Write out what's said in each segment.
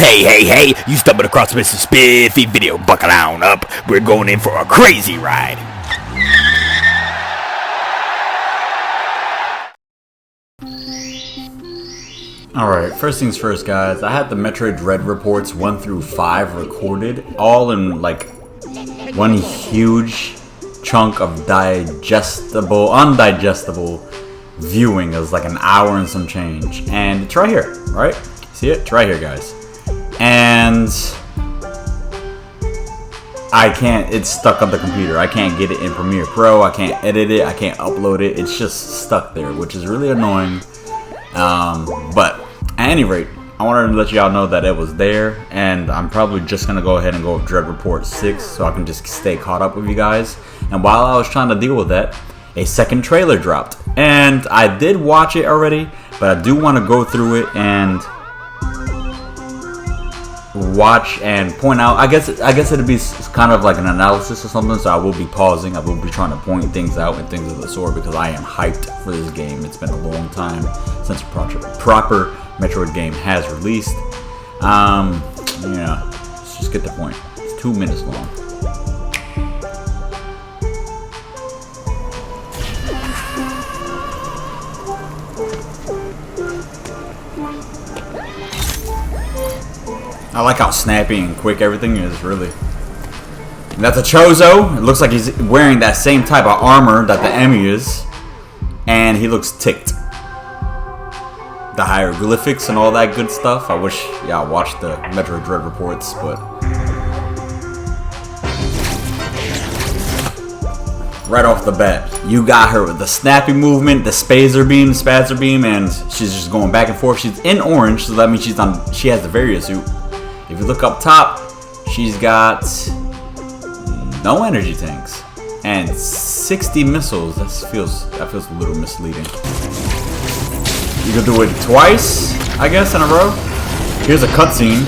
Hey, you stumbled across Mr. Spiffy video. Buckle on up. We're going in for a crazy ride. Alright, first things first, guys. I had the Metroid Dread reports 1 through 5 recorded, all in like one huge chunk of undigestible viewing. It was like an hour and some change. And it's right here, right? See it? It's right here, guys. And I can't, it's stuck on the computer. I can't get it in Premiere Pro. I can't edit it. I can't upload it. It's just stuck there, which is really annoying. But at any rate, I wanted to let y'all know that it was there, and I'm probably just gonna go ahead and go with Dread Report 6 so I can just stay caught up with you guys. And while I was trying to deal with that, a second trailer dropped, and I did watch it already, but I do want to go through it and watch and point out. I guess it'd be kind of like an analysis or something, so I will be pausing. I will be trying to point things out and things of the sort because I am hyped for this game. It's been a long time since a proper Metroid game has released. Yeah, let's just get the point. It's 2 minutes long. I like how snappy and quick everything is, really. And that's a Chozo. It looks like he's wearing that same type of armor that the Emmy is. And he looks ticked. The hieroglyphics and all that good stuff. I wish y'all watched the Metroid Dread reports, but... right off the bat, you got her with the snappy movement, the spazzer beam, and she's just going back and forth. She's in orange, so that means she has the various suit. If you look up top, she's got no energy tanks and 60 missiles. That feels a little misleading. You can do it twice, I guess, in a row. Here's a cutscene.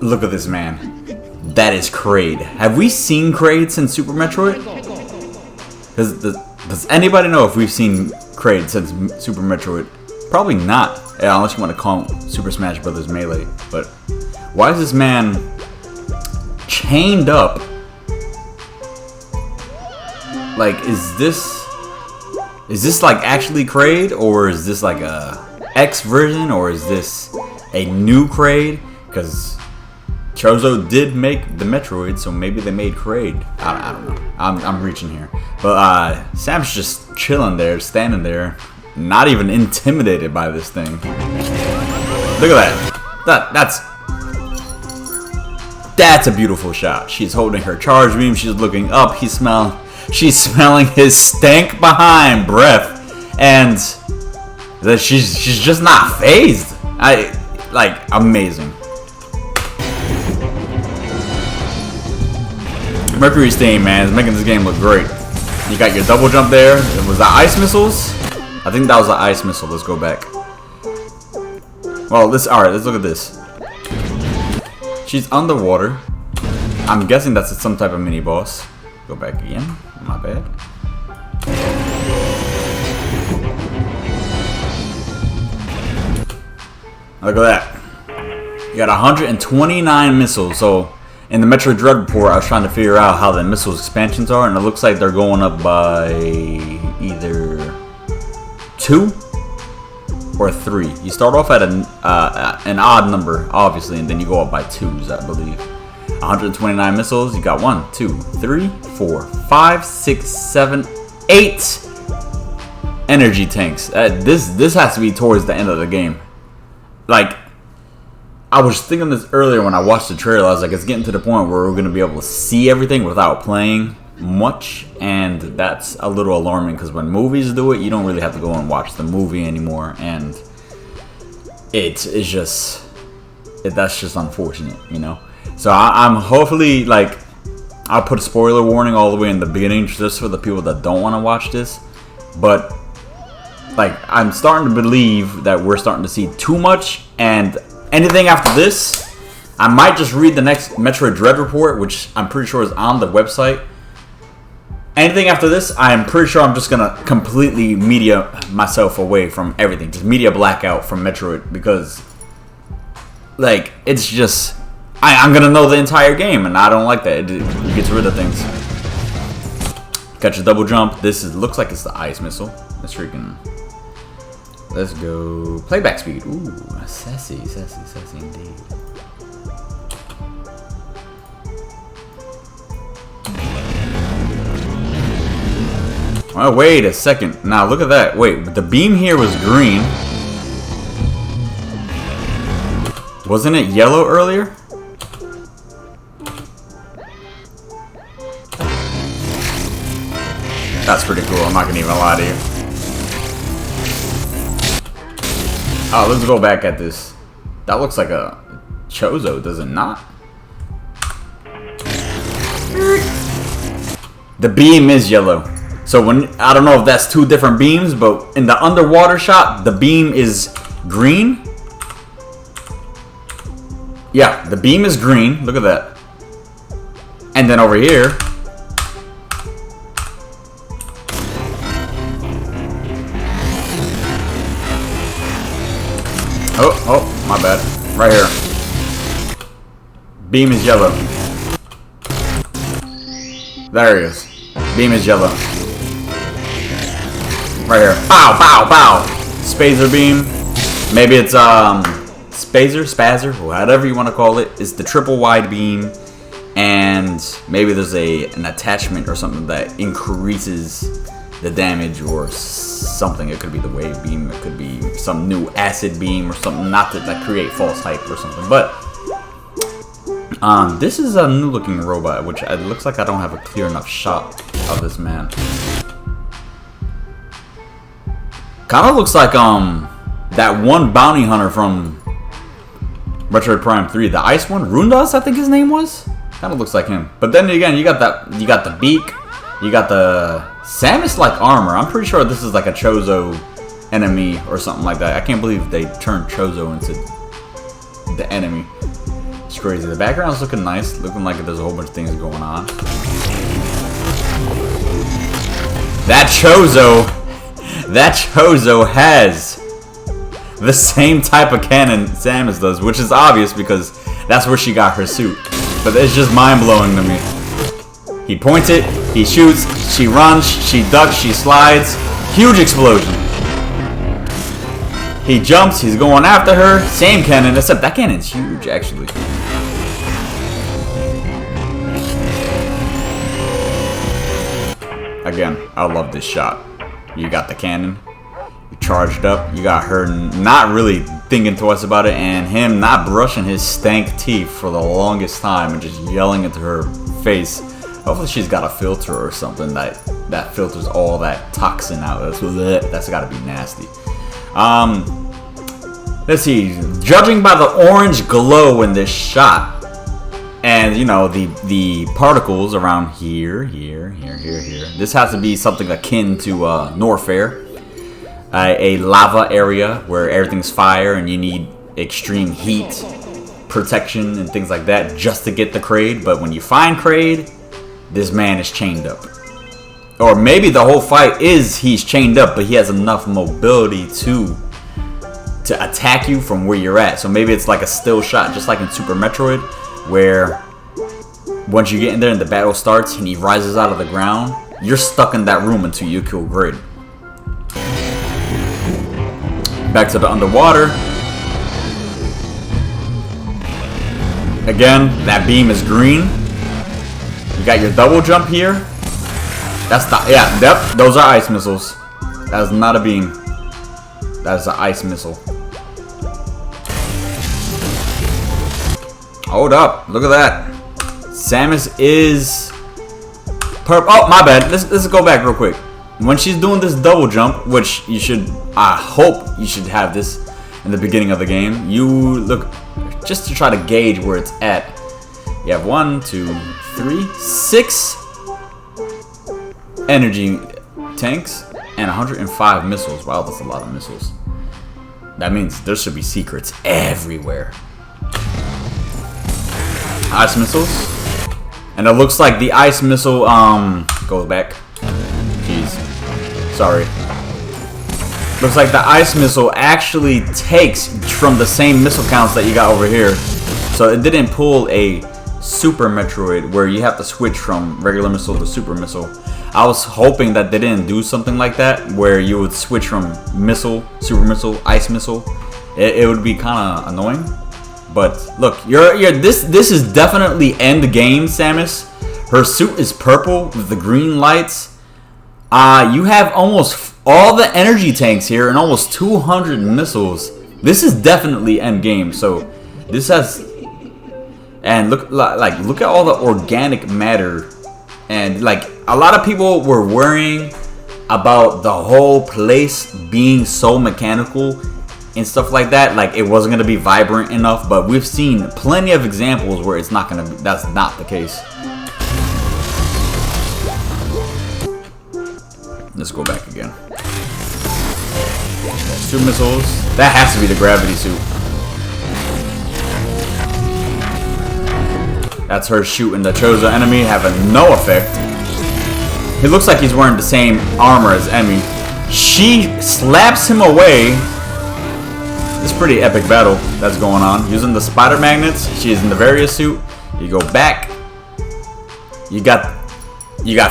Look at this man. That is Kraid. Have we seen Kraid since Super Metroid? Does anybody know if we've seen Kraid since Super Metroid? Probably not. Yeah, unless you want to call him Super Smash Bros. Melee. But why is this man chained up? Like, is this like actually Kraid, or is this like a X version, or is this a new Kraid? Because Chozo did make the Metroid, so maybe they made Kraid. I don't know. I'm reaching here. But Sam's just chilling there, standing there, not even intimidated by this thing. Look at that. That's a beautiful shot. She's holding her charge beam. She's looking up. She's smelling his stank behind breath, and that she's just not phased. Amazing. Mercury's theme, man, is making this game look great. You got your double jump there. Was that ice missiles? I think that was the ice missile. Let's go back. Well, alright, let's look at this. She's underwater. I'm guessing that's some type of mini boss. Go back again. My bad. Look at that. You got 129 missiles. So in the Metroid Dread report, I was trying to figure out how the missiles expansions are, and it looks like they're going up by either 2 or 3. You start off at an odd number, obviously, and then you go up by 2s, I believe. 129 missiles. You got 1, 2, 3, 4, 5, 6, 7, 8 energy tanks. This has to be towards the end of the game. Like, I was thinking this earlier when I watched the trailer. I was like, it's getting to the point where we're going to be able to see everything without playing much, and that's a little alarming because when movies do it, you don't really have to go and watch the movie anymore, and that's just unfortunate, you know. So I'm hopefully, like, I'll put a spoiler warning all the way in the beginning just for the people that don't want to watch this, but like, I'm starting to believe that we're starting to see too much, and anything after this, I might just read the next Metroid Dread report, which I'm pretty sure is on the website. Anything after this, I'm pretty sure I'm just gonna completely media myself away from everything. Just media blackout from Metroid, because like it's just I'm gonna know the entire game, and I don't like that. It gets rid of things. Got your double jump. This looks like it's the ice missile. Let's freaking. Let's go. Playback speed. Ooh, sassy indeed. Oh, wait a second. Now look at that. Wait, the beam here was green. Wasn't it yellow earlier? That's pretty cool. I'm not gonna even lie to you. Oh, let's go back at this. That looks like a Chozo, does it not? The beam is yellow. So when I don't know if that's two different beams, but in the underwater shot, the beam is green. Yeah, the beam is green. Look at that. And then over here, oh, my bad. Right here. Beam is yellow. There he is. Beam is yellow. Right here. Bow, bow, bow. Spazer beam. Maybe it's spazzer, whatever you want to call it. It's the triple wide beam, and maybe there's an attachment or something that increases the damage or something. It could be the wave beam. It could be some new acid beam or something. Not that create false hype or something, but this is a new looking robot, which it looks like I don't have a clear enough shot of this man. Kind of looks like that one bounty hunter from Metroid Prime 3, the ice one, Rundas, I think his name was. Kind of looks like him. But then again, you got the beak, you got the Samus-like armor. I'm pretty sure this is like a Chozo enemy or something like that. I can't believe they turned Chozo into the enemy. It's crazy. The background's looking nice, looking like there's a whole bunch of things going on. That Chozo has the same type of cannon Samus does, which is obvious because that's where she got her suit. But it's just mind-blowing to me. He points it, he shoots, she runs, she ducks, she slides. Huge explosion. He jumps, he's going after her. Same cannon, except that cannon's huge, actually. Again, I love this shot. You got the cannon, you charged up, you got her not really thinking twice about it, and him not brushing his stank teeth for the longest time and just yelling into her face. Hopefully she's got a filter or something that filters all that toxin out. That's gotta be nasty. Let's see, judging by the orange glow in this shot, and you know the particles around here. This has to be something akin to Norfair, a lava area where everything's fire and you need extreme heat protection and things like that just to get the Kraid. But when you find Kraid, this man is chained up. Or maybe the whole fight is he's chained up, but he has enough mobility to attack you from where you're at. So maybe it's like a still shot, just like in Super Metroid, where once you get in there and the battle starts and he rises out of the ground, you're stuck in that room until you kill Grid. Back to the underwater. Again, that beam is green. You got your double jump here. That's the, yeah, yep, those are ice missiles. That is not a beam. That is an ice missile. Hold up, look at that. Samus is oh, my bad. Let's go back real quick. When she's doing this double jump, which you should, I hope you should have this in the beginning of the game. You look, just to try to gauge where it's at. You have 1, 2, 3, 6 energy tanks and 105 missiles. Wow, that's a lot of missiles. That means there should be secrets everywhere. Ice missiles. And it looks like the ice missile goes back. Sorry. Looks like the ice missile actually takes from the same missile counts that you got over here. So it didn't pull a Super Metroid where you have to switch from regular missile to super missile. I was hoping that they didn't do something like that where you would switch from missile, super missile, ice missile. It would be kind of annoying. But look, this is definitely end game, Samus. Her suit is purple with the green lights. You have almost all the energy tanks here and almost 200 missiles. This is definitely end game. So this has, and look at all the organic matter, and like a lot of people were worrying about the whole place being so mechanical and stuff like that, like it wasn't gonna be vibrant enough. But we've seen plenty of examples where it's not gonna be, that's not the case. Let's go back again. Two missiles. That has to be the gravity suit. That's her shooting the Chozo enemy, having no effect. He looks like he's wearing the same armor as Emmy. She slaps him away. It's a pretty epic battle that's going on. Using the spider magnets, she's in the various suit. You go back. You got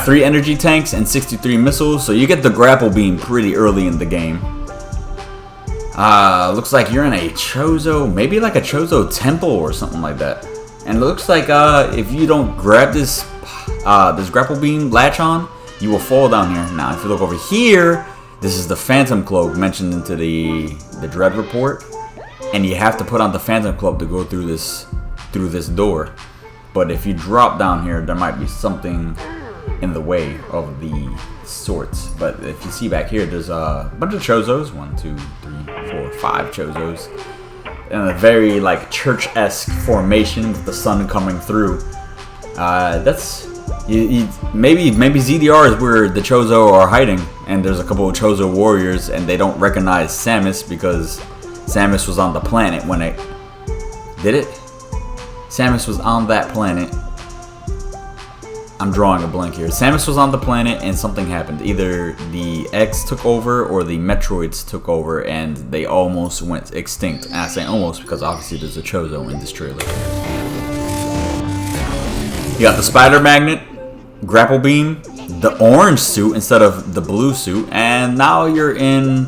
3 energy tanks and 63 missiles, so you get the grapple beam pretty early in the game. Looks like you're in a Chozo, maybe like a Chozo temple or something like that. And it looks like if you don't grab this grapple beam latch on, you will fall down here. Now, if you look over here, this is the Phantom Cloak mentioned into the Dread report, and you have to put on the Phantom Cloak to go through this door. But if you drop down here, there might be something in the way of the sorts. But if you see back here, there's a bunch of Chozos. 1, 2, 3, 4, 5 Chozos. In a very like church-esque formation with the sun coming through. That's maybe ZDR is where the Chozo are hiding, and there's a couple of Chozo warriors, and they don't recognize Samus because Samus was on the planet when it did it. Samus was on that planet. I'm drawing a blank here. Samus was on the planet and something happened. Either the X took over or the Metroids took over and they almost went extinct. And I say almost because obviously there's a Chozo in this trailer. You got the spider magnet, grapple beam, the orange suit instead of the blue suit, and now you're in,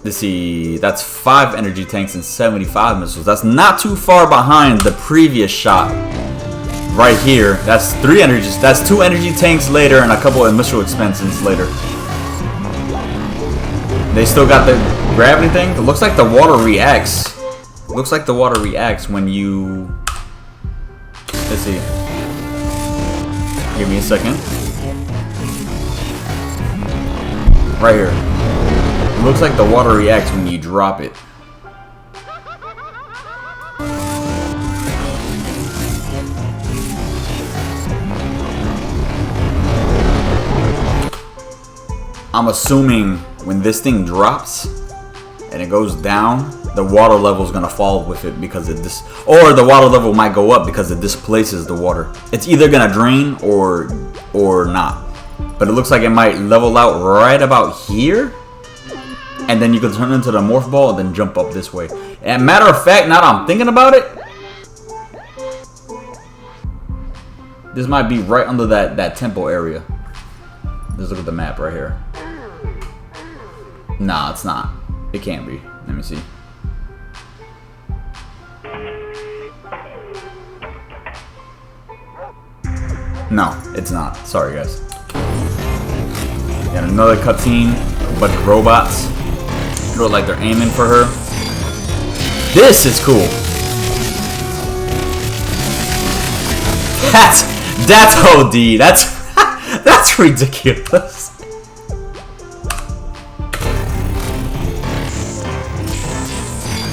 let's see, that's 5 energy tanks and 75 missiles. That's not too far behind the previous shot. Right here, that's 3 energies. That's 2 energy tanks later and a couple of missile expansions later. They still got the gravity thing. It looks like the water reacts. It looks like the water reacts when you. Let's see. Give me a second. Right here. It looks like the water reacts when you drop it. I'm assuming when this thing drops and it goes down, the water level is gonna fall with it because or the water level might go up because it displaces the water. It's either gonna drain or not. But it looks like it might level out right about here, and then you can turn into the morph ball and then jump up this way. And matter of fact, now that I'm thinking about it, this might be right under that temple area. Let's look at the map right here. Nah, it's not. It can't be. Let me see. No, it's not. Sorry, guys. Got another cutscene. A bunch of robots. Look like they're aiming for her. This is cool. That's OD. That's ridiculous.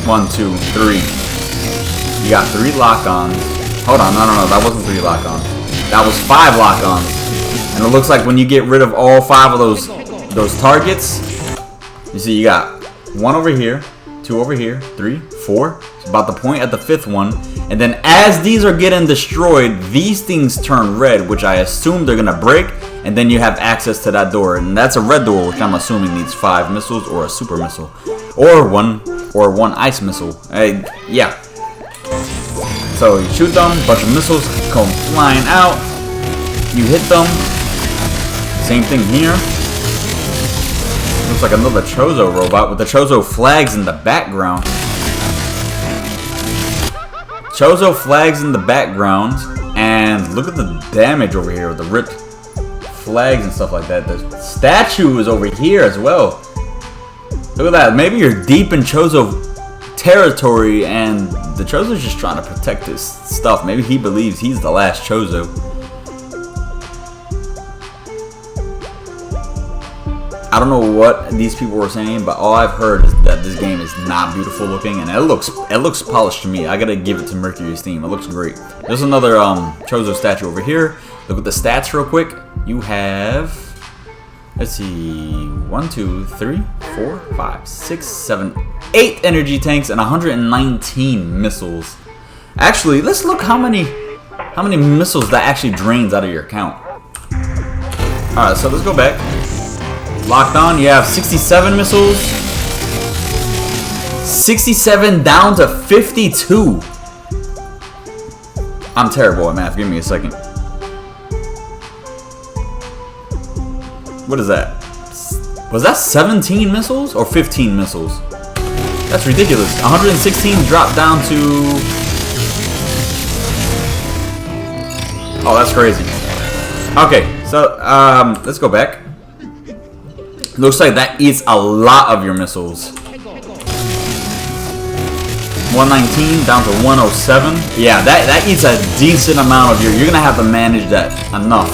One, two, three. You got 3 lock-ons. Hold on, no, that wasn't 3 lock-ons. That was 5 lock-ons. And it looks like when you get rid of all 5 of those targets, you see you got 1 over here, 2 over here, 3, 4. It's about to point at the 5th one. And then as these are getting destroyed, these things turn red, which I assume they're gonna break, and then you have access to that door, and that's a red door, which I'm assuming needs 5 missiles or a super missile, or one ice missile. Yeah. So you shoot them, bunch of missiles come flying out. You hit them. Same thing here. Looks like another Chozo robot with the Chozo flags in the background. Chozo flags in the background, and look at the damage over here with the ripped flags and stuff like that. The statue is over here as well. Look at that. Maybe you're deep in Chozo territory, and the Chozo's just trying to protect his stuff. Maybe he believes he's the last Chozo. I don't know what these people were saying, but all I've heard is that this game is not beautiful looking, and it looks polished to me. I gotta give it to Mercury's team. It looks great. There's another Chozo statue over here. Look at the stats real quick. You have, let's see, 1, 2, 3, 4, 5, 6, 7, 8 energy tanks and 119 missiles. Actually, let's look how many missiles that actually drains out of your account. All right, so let's go back. Locked on, you have 67 missiles. 67 down to 52. I'm terrible at math. Give me a second. What is that? Was that 17 missiles or 15 missiles? That's ridiculous. 116 dropped down to... Oh, that's crazy. Okay, so let's go back. Looks like that eats a lot of your missiles. 119 down to 107. Yeah, that eats a decent amount of your... You're gonna have to manage that enough.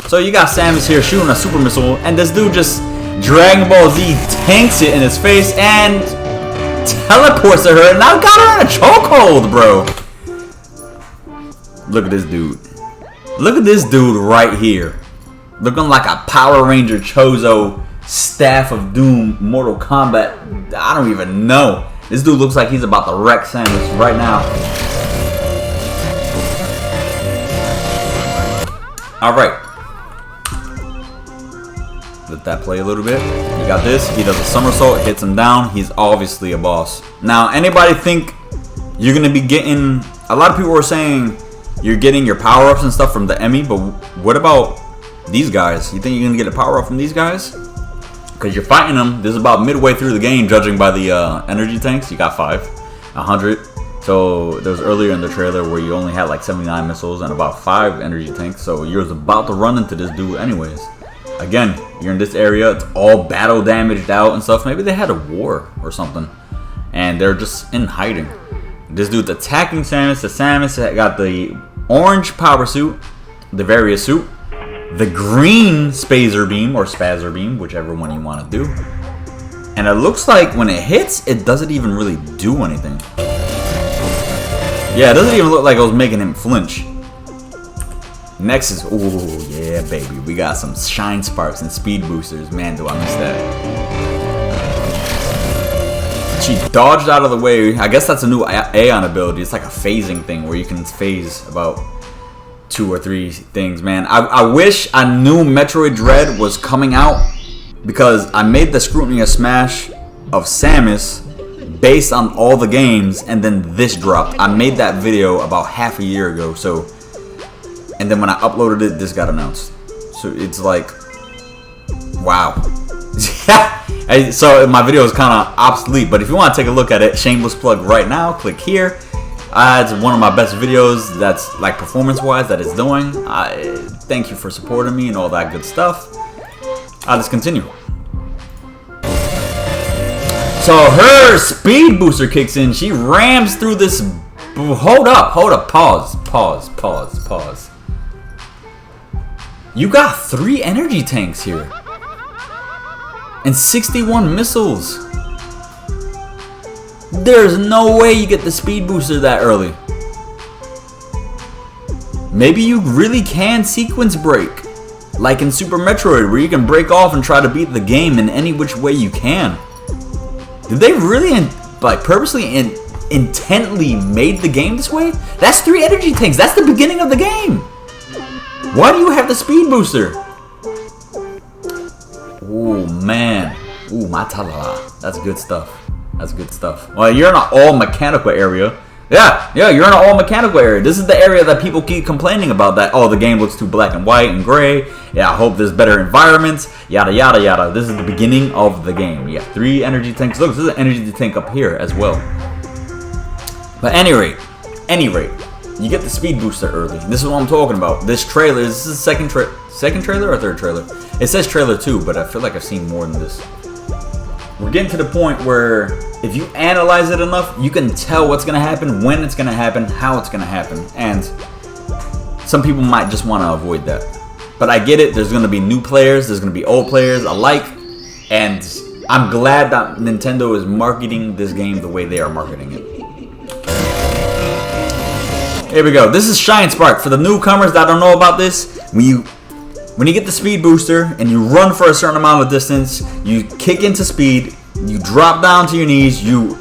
So you got Samus here shooting a super missile, and this dude just Dragon Ball Z tanks it in his face and teleports to her, and now got her in a chokehold, bro. Look at this dude. Look at this dude right here. Looking like a Power Ranger Chozo Staff of Doom Mortal Kombat. I don't even know. This dude looks like he's about to wreck Samus right now. Alright. Let that play a little bit. You got this. He does a somersault, hits him down. He's obviously a boss. Now, anybody think you're going to be getting... A lot of people were saying you're getting your power-ups and stuff from the Emmy, but what about these guys? You think you're going to get a power-up from these guys? Because you're fighting them. This is about midway through the game, judging by the energy tanks. You got 5, 100. So there was earlier in the trailer where you only had like 79 missiles and about 5 energy tanks. So you're about to run into this dude anyways. Again, you're in this area. It's all battle damaged out and stuff. Maybe they had a war or something, and they're just in hiding. This dude's attacking Samus. The Samus got the orange power suit, the various suit, the green Spazer Beam or Spazzer Beam, whichever one you want to do. And it looks like when it hits, it doesn't even really do anything. Yeah, it doesn't even look like it was making him flinch. Next is, ooh, yeah, baby. We got some shine sparks and speed boosters. Man, do I miss that. She dodged out of the way. I guess that's a new Aeon ability. It's like a phasing thing where you can phase about 2 or 3 things, man. I wish I knew Metroid Dread was coming out, because I made the Scrutiny of Smash of Samus based on all the games, and then this dropped. I made that video about half a year ago, so, and then when I uploaded it, this got announced. So it's like, wow. So my video is kind of obsolete, but if you want to take a look at it, shameless plug right now, click here. It's one of my best videos that's like performance-wise that it's doing. Thank you for supporting me and all that good stuff. Let's continue. So her speed booster kicks in. She rams through this. Hold up, pause. You got 3 energy tanks here. And 61 missiles. There's no way you get the speed booster that early. Maybe you really can sequence break, like in Super Metroid, where you can break off and try to beat the game in any which way you can. Did they really purposely intently made the game this way? That's 3 energy tanks. That's the beginning of the game. Why do you have the speed booster? man. Ooh, Matalala. That's good stuff. That's good stuff. Well, you're in an all mechanical area. Yeah, you're in an all mechanical area. This is the area that people keep complaining about, that, oh, the game looks too black and white and gray. Yeah, I hope there's better environments. Yada, yada, yada. This is the beginning of the game. You got 3 energy tanks. Look, this is an energy tank up here as well. But any rate, you get the speed booster early. This is what I'm talking about. This trailer, this is the second trailer or third trailer? It says trailer 2, but I feel like I've seen more than this. We're getting to the point where if you analyze it enough, you can tell what's going to happen, when it's going to happen, how it's going to happen. And some people might just want to avoid that. But I get it. There's going to be new players. There's going to be old players alike. And I'm glad that Nintendo is marketing this game the way they are marketing it. Here we go. This is Shine Spark. For the newcomers that don't know about this, when you get the speed booster and you run for a certain amount of distance, you kick into speed, you drop down to your knees, you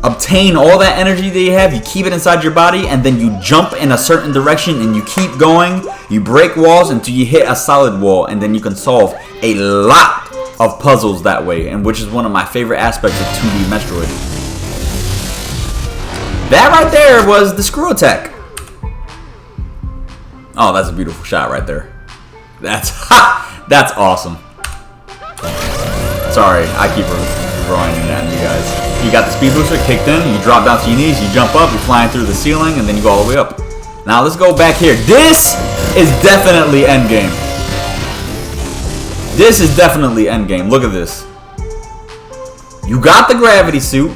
obtain all that energy that you have, you keep it inside your body, and then you jump in a certain direction and you keep going. You break walls until you hit a solid wall, and then you can solve a lot of puzzles that way, and which is one of my favorite aspects of 2D Metroid. That right there was the screw attack. Oh, that's a beautiful shot right there. That's awesome. Sorry, I keep drawing at you guys. You got the speed booster kicked in, you drop down to your knees, you jump up, you're flying through the ceiling, and then you go all the way up. Now let's go back here. This is definitely endgame. This is definitely endgame. Look at this. You got the gravity suit.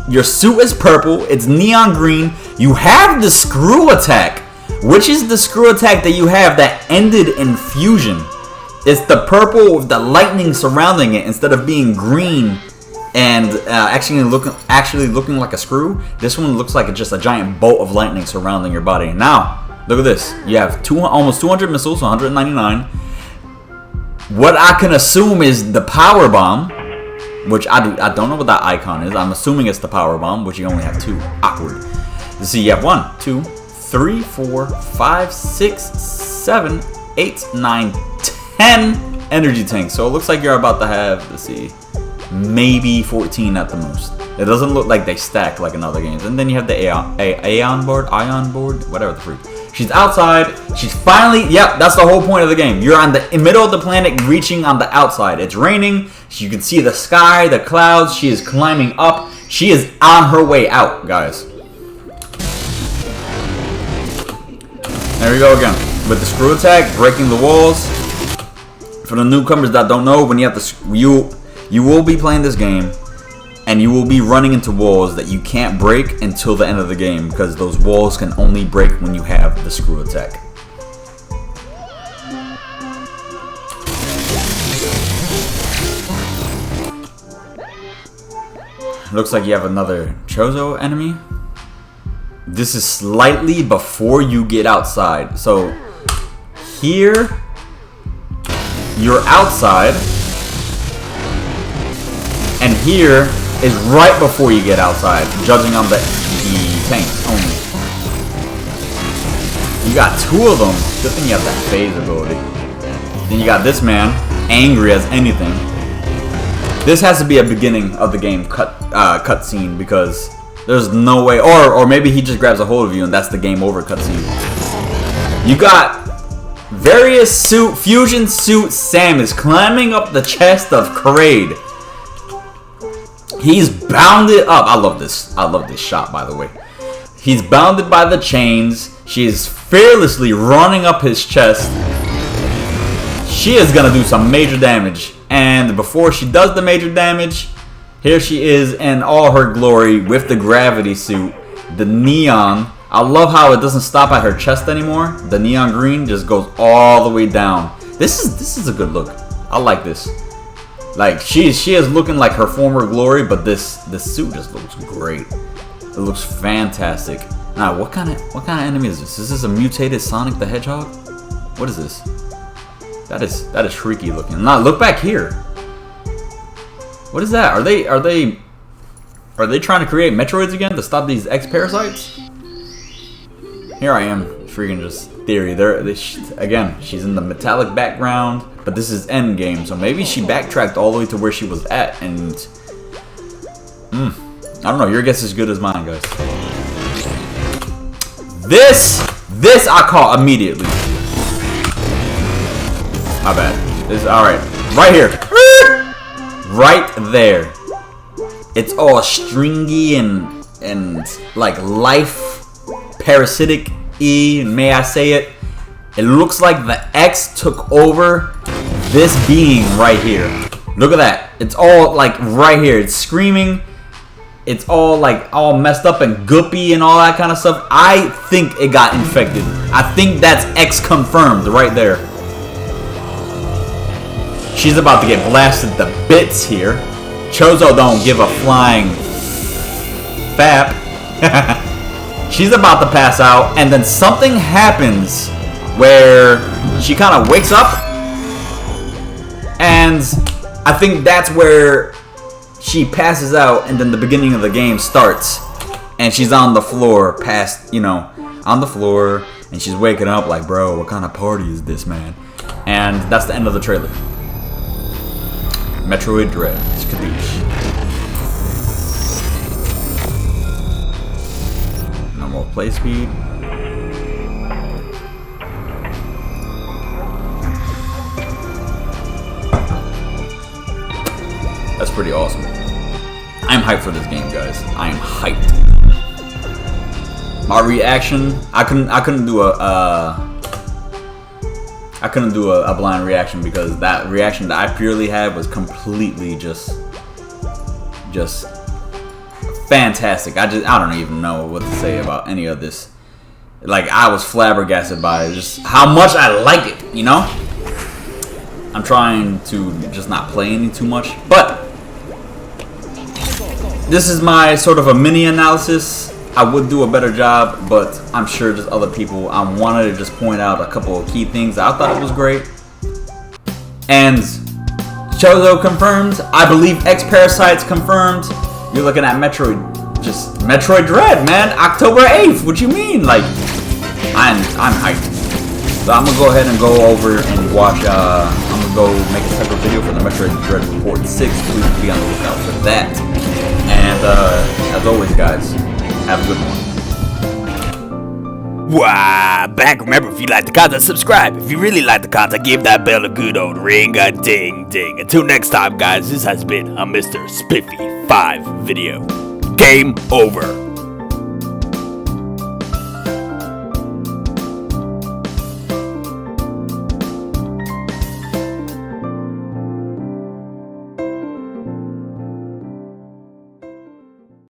Your suit is purple. It's neon green. You have the screw attack. Which is the screw attack that you have that ended in fusion. It's the purple with the lightning surrounding it instead of being green and actually looking like a screw. This one looks like just a giant bolt of lightning surrounding your body. Now, look at this. You have almost 200 missiles, 199. What I can assume is the power bomb, which I don't know what that icon is. I'm assuming it's the power bomb, which you only have 2. Awkward. You see, you have 1, 2, 3, 4, 5, 6, 7, 8, 9, 10 energy tanks. So it looks like you're about to have, let's see, maybe 14 at the most. It doesn't look like they stack like in other games. And then you have the ion board, whatever the freak. She's outside. She's finally, yep, that's the whole point of the game. You're on the middle of the planet reaching on the outside. It's raining. You can see the sky, the clouds. She is climbing up. She is on her way out, guys. There we go again. With the screw attack, breaking the walls. For the newcomers that don't know, when you have the you will be playing this game, and you will be running into walls that you can't break until the end of the game, because those walls can only break when you have the screw attack. Looks like you have another Chozo enemy. This is slightly before you get outside. So here, you're outside, and here is right before you get outside, judging on the tanks only. You got 2 of them. Good thing you have that phase ability. Then you got this man, angry as anything. This has to be a beginning of the game cutscene, because there's no way, or maybe he just grabs a hold of you and that's the game over cutscene. You got various fusion suit Samus climbing up the chest of Kraid. He's bounded up. I love this shot, by the way. He's bounded by the chains. She is fearlessly running up his chest. She is gonna do some major damage. And before she does the major damage, here she is in all her glory with the gravity suit, the neon. I love how it doesn't stop at her chest anymore. The neon green just goes all the way down. This is a good look. I like this. Like she is looking like her former glory, but this suit just looks great. It looks fantastic. Now, what kind of enemy is this? Is this a mutated Sonic the Hedgehog? What is this? That is freaky looking. Now look back here. What is that? Are they trying to create Metroids again to stop these X-Parasites? Here I am, freaking just theory. Again, she's in the metallic background. But this is end game, so maybe she backtracked all the way to where she was at, and I don't know. Your guess is as good as mine, guys. This I caught immediately. My bad. This all right. Right here. Right there. It's all stringy and like life parasitic-y, may I say it. It looks like the X took over this being right here. Look at that. It's all like right here. It's screaming. It's all like all messed up and goopy and all that kind of stuff. I think it got infected. I think that's X confirmed right there. She's about to get blasted to bits here. Chozo don't give a flying fap. She's about to pass out, and then something happens where she kind of wakes up, and I think that's where she passes out, and then the beginning of the game starts, and she's on the floor, on the floor, and she's waking up like, bro, what kind of party is this, man? And that's the end of the trailer. Metroid Dread Second. No more play speed. That's pretty awesome. I'm hyped for this game, guys. I am hyped. My reaction, I couldn't do a blind reaction because that reaction that I purely had was completely just fantastic. I don't even know what to say about any of this. Like, I was flabbergasted by it, just how much I like it, you know? I'm trying to just not play any too much, but this is my sort of a mini analysis. I would do a better job, but I'm sure just other people. I wanted to just point out a couple of key things. I thought it was great. And Chozo confirmed. I believe X Parasites confirmed. You're looking at Metroid Dread, man. October 8th. What you mean? Like, I'm hyped. So I'm gonna go ahead and go over and watch. I'm gonna go make a separate video for the Metroid Dread Report 6. Please be on the lookout for that. And as always, guys, have a good one. Wow, back. Remember, if you like the content, subscribe. If you really like the content, give that bell a good old ring-a-ding-ding. Until next time, guys, this has been a Mr. Spiffy 5 video. Game over.